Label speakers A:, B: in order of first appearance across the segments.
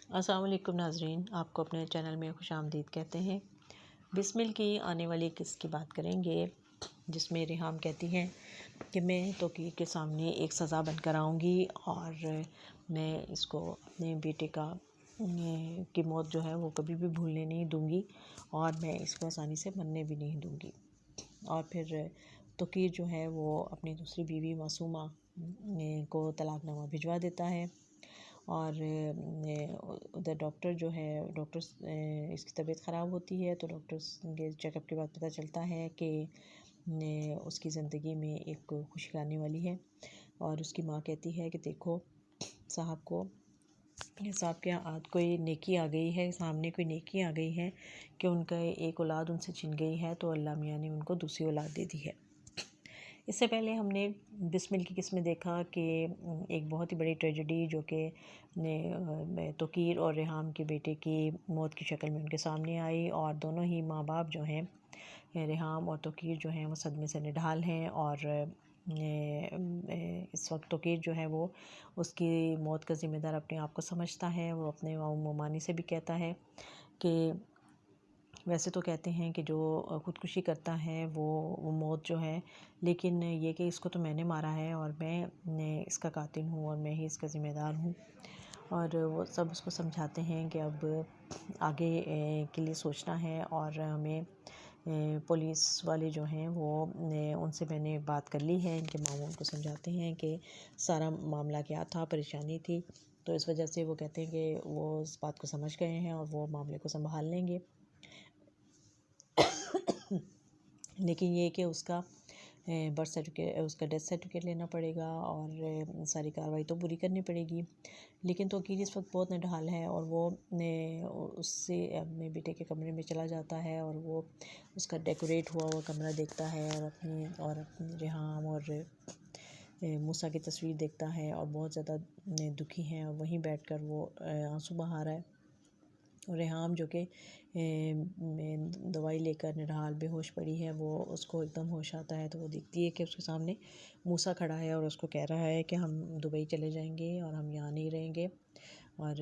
A: السلام علیکم ناظرین، آپ کو اپنے چینل میں خوش آمدید کہتے ہیں۔ بسمل کی آنے والی قسط کی بات کریں گے، جس میں ریحام کہتی ہیں کہ میں توقیر کے سامنے ایک سزا بن کر آؤں گی اور میں اس کو اپنے بیٹے کی موت جو ہے وہ کبھی بھی بھولنے نہیں دوں گی اور میں اس کو آسانی سے مرنے بھی نہیں دوں گی۔ اور پھر توقیر جو ہے وہ اپنی دوسری بیوی معصومہ کو طلاق نامہ بھجوا دیتا ہے اور ادھر ڈاکٹر جو ہے اس کی طبیعت خراب ہوتی ہے تو ڈاکٹر کے چیک اپ کے بعد پتہ چلتا ہے کہ اس کی زندگی میں ایک خوشی آنے والی ہے اور اس کی ماں کہتی ہے کہ دیکھو صاحب کے ہاتھ کوئی نیکی آ گئی ہے، سامنے کوئی نیکی آ گئی ہے کہ ان کا ایک اولاد ان سے چھن گئی ہے تو اللہ میاں نے ان کو دوسری اولاد دے دی ہے۔ اس سے پہلے ہم نے بسمل کی قسط میں دیکھا کہ ایک بہت ہی بڑی ٹریجڈی جو کہ توقیر اور ریحام کے بیٹے کی موت کی شکل میں ان کے سامنے آئی اور دونوں ہی ماں باپ جو ہیں، ریحام اور توقیر جو ہیں، وہ صدمے سے نڈھال ہیں اور اس وقت توقیر جو ہے وہ اس کی موت کا ذمہ دار اپنے آپ کو سمجھتا ہے۔ وہ اپنے ممانی سے بھی کہتا ہے کہ ویسے تو کہتے ہیں کہ جو خودکشی کرتا ہے وہ موت جو ہے، لیکن یہ کہ اس کو تو میں نے مارا ہے اور میں اس کا قاتل ہوں اور میں ہی اس کا ذمہ دار ہوں۔ اور وہ سب اس کو سمجھاتے ہیں کہ اب آگے کے لیے سوچنا ہے اور ہمیں پولیس والے جو ہیں وہ ان سے میں نے بات کر لی ہے، ان کے ماموں ان کو سمجھاتے ہیں کہ سارا معاملہ کیا تھا، پریشانی تھی، تو اس وجہ سے وہ کہتے ہیں کہ وہ اس بات کو سمجھ گئے ہیں اور وہ معاملے کو سنبھال لیں گے، لیکن یہ کہ اس کا برتھ سرٹیفکیٹ، اس کا ڈیتھ سرٹیفکیٹ لینا پڑے گا اور ساری کارروائی تو پوری کرنی پڑے گی۔ لیکن توقیر اس وقت بہت نڈھال ہے اور وہ اس سے اپنے بیٹے کے کمرے میں چلا جاتا ہے اور وہ اس کا ڈیکوریٹ ہوا ہوا کمرہ دیکھتا ہے اور اپنی ریحام اور موسیٰ کی تصویر دیکھتا ہے اور بہت زیادہ دکھی ہیں اور وہیں بیٹھ کر وہ آنسو بہا رہا ہے۔ ریحام جو کہ دوائی لے کر نڈھال بے ہوش پڑی ہے، وہ اس کو ایک دم ہوش آتا ہے تو وہ دیکھتی ہے کہ اس کے سامنے موسیٰ کھڑا ہے اور اس کو کہہ رہا ہے کہ ہم دبئی چلے جائیں گے اور ہم یہاں نہیں رہیں گے اور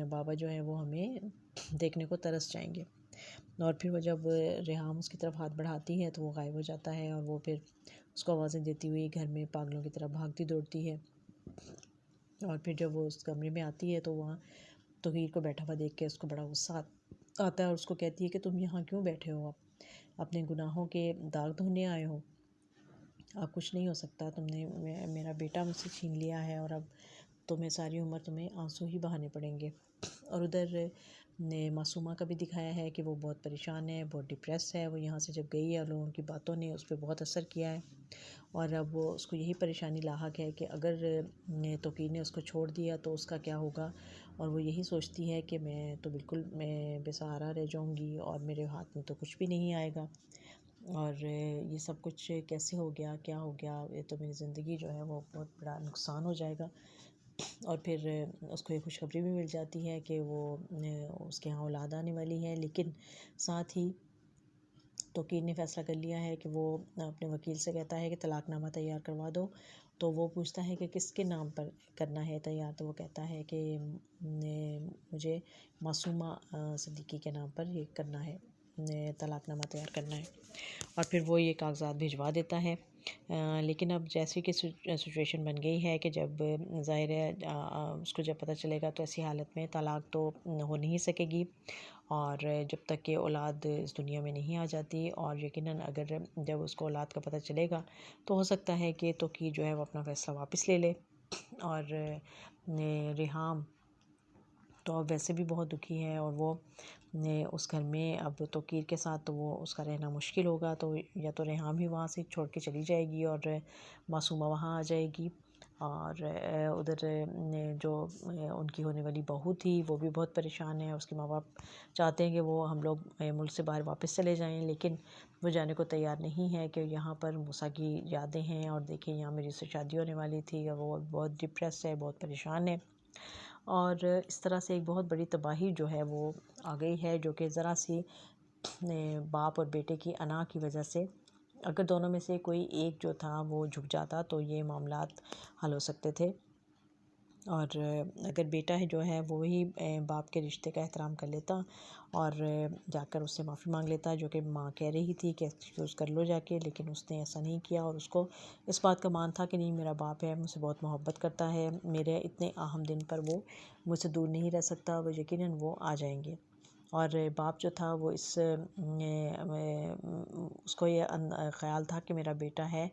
A: بابا جو ہے وہ ہمیں دیکھنے کو ترس جائیں گے۔ اور پھر وہ جب ریحام اس کی طرف ہاتھ بڑھاتی ہے تو وہ غائب ہو جاتا ہے اور وہ پھر اس کو آوازیں دیتی ہوئی گھر میں پاگلوں کی طرح بھاگتی دوڑتی ہے اور پھر جب وہ اس کمرے میں آتی ہے تو وہاں توقیر کو بیٹھا ہوا دیکھ کے اس کو بڑا غصہ آتا ہے اور اس کو کہتی ہے کہ تم یہاں کیوں بیٹھے ہو، اپنے گناہوں کے داغ دھونے آئے ہو، اب کچھ نہیں ہو سکتا، تم نے میرا بیٹا مجھ سے چھین لیا ہے اور اب تمہیں ساری عمر تمہیں آنسو ہی بہانے پڑیں گے۔ اور ادھر معصومہ کا بھی دکھایا ہے کہ وہ بہت پریشان ہے، بہت ڈپریس ہے، وہ یہاں سے جب گئی ہے اور لوگوں کی باتوں نے اس پہ بہت اثر کیا ہے اور اب وہ اس کو یہی پریشانی لاحق ہے کہ اگر توقیر نے اس کو چھوڑ دیا تو اس کا کیا ہوگا، اور وہ یہی سوچتی ہے کہ میں تو بالکل بے سہارا رہ جاؤں گی اور میرے ہاتھ میں تو کچھ بھی نہیں آئے گا اور یہ سب کچھ کیسے ہو گیا، کیا ہو گیا، یہ تو میری زندگی جو ہے وہ بہت بڑا نقصان ہو جائے گا۔ اور پھر اس کو یہ خوشخبری بھی مل جاتی ہے کہ وہ اس کے ہاں اولاد آنے والی ہے، لیکن ساتھ ہی توقیر نے فیصلہ کر لیا ہے کہ وہ اپنے وکیل سے کہتا ہے کہ طلاق نامہ تیار کروا دو، تو وہ پوچھتا ہے کہ کس کے نام پر کرنا ہے تیار، تو وہ کہتا ہے کہ مجھے معصومہ صدیقی کے نام پر یہ کرنا ہے، طلاق نامہ تیار کرنا ہے، اور پھر وہ یہ کاغذات بھجوا دیتا ہے۔ لیکن اب جیسے کہ سچویشن بن گئی ہے کہ جب ظاہر ہے اس کو جب پتہ چلے گا تو ایسی حالت میں طلاق تو ہو نہیں سکے گی اور جب تک کہ اولاد اس دنیا میں نہیں آ جاتی، اور یقیناً اگر جب اس کو اولاد کا پتہ چلے گا تو ہو سکتا ہے کہ توقیر جو ہے وہ اپنا فیصلہ واپس لے لے، اور ریحام تو اب ویسے بھی بہت دکھی ہے اور وہ اس گھر میں اب توقیر کے ساتھ تو وہ اس کا رہنا مشکل ہوگا، تو یا تو ریحام ہی وہاں سے چھوڑ کے چلی جائے گی اور معصومہ وہاں آ جائے گی، اور ادھر جو ان کی ہونے والی بہو تھی وہ بھی بہت پریشان ہے، اس کے ماں باپ چاہتے ہیں کہ وہ ہم لوگ ملک سے باہر واپس چلے جائیں، لیکن وہ جانے کو تیار نہیں ہے کہ یہاں پر موسیٰ کی یادیں ہیں اور دیکھیں یہاں میری سے شادی ہونے والی تھی اور وہ بہت ڈپریس ہے، بہت پریشان ہے، اور اس طرح سے ایک بہت بڑی تباہی جو ہے وہ آ گئی ہے، جو کہ ذرا سی باپ اور بیٹے کی انا کی وجہ سے، اگر دونوں میں سے کوئی ایک جو تھا وہ جھک جاتا تو یہ معاملات حل ہو سکتے تھے، اور اگر بیٹا ہے جو ہے وہی باپ کے رشتے کا احترام کر لیتا اور جا کر اس سے معافی مانگ لیتا، جو کہ ماں کہہ رہی تھی کہ ایکسکیوز کر لو جا کے، لیکن اس نے ایسا نہیں کیا، اور اس کو اس بات کا مان تھا کہ نہیں میرا باپ ہے، مجھ سے بہت محبت کرتا ہے، میرے اتنے اہم دن پر وہ مجھ سے دور نہیں رہ سکتا، وہ یقیناً وہ آ جائیں گے۔ اور باپ جو تھا وہ اس کو یہ خیال تھا کہ میرا بیٹا ہے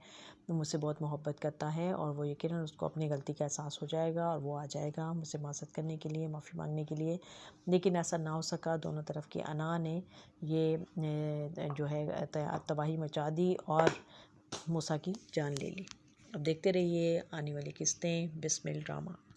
A: مجھ سے بہت محبت کرتا ہے، اور وہ یقیناً اس کو اپنی غلطی کا احساس ہو جائے گا اور وہ آ جائے گا مجھ سے معذرت کرنے کے لیے، معافی مانگنے کے لیے، لیکن ایسا نہ ہو سکا۔ دونوں طرف کی انا نے یہ جو ہے تباہی مچا دی اور موسیٰ کی جان لے لی۔ اب دیکھتے رہیے آنے والی قسطیں بسمل ڈرامہ۔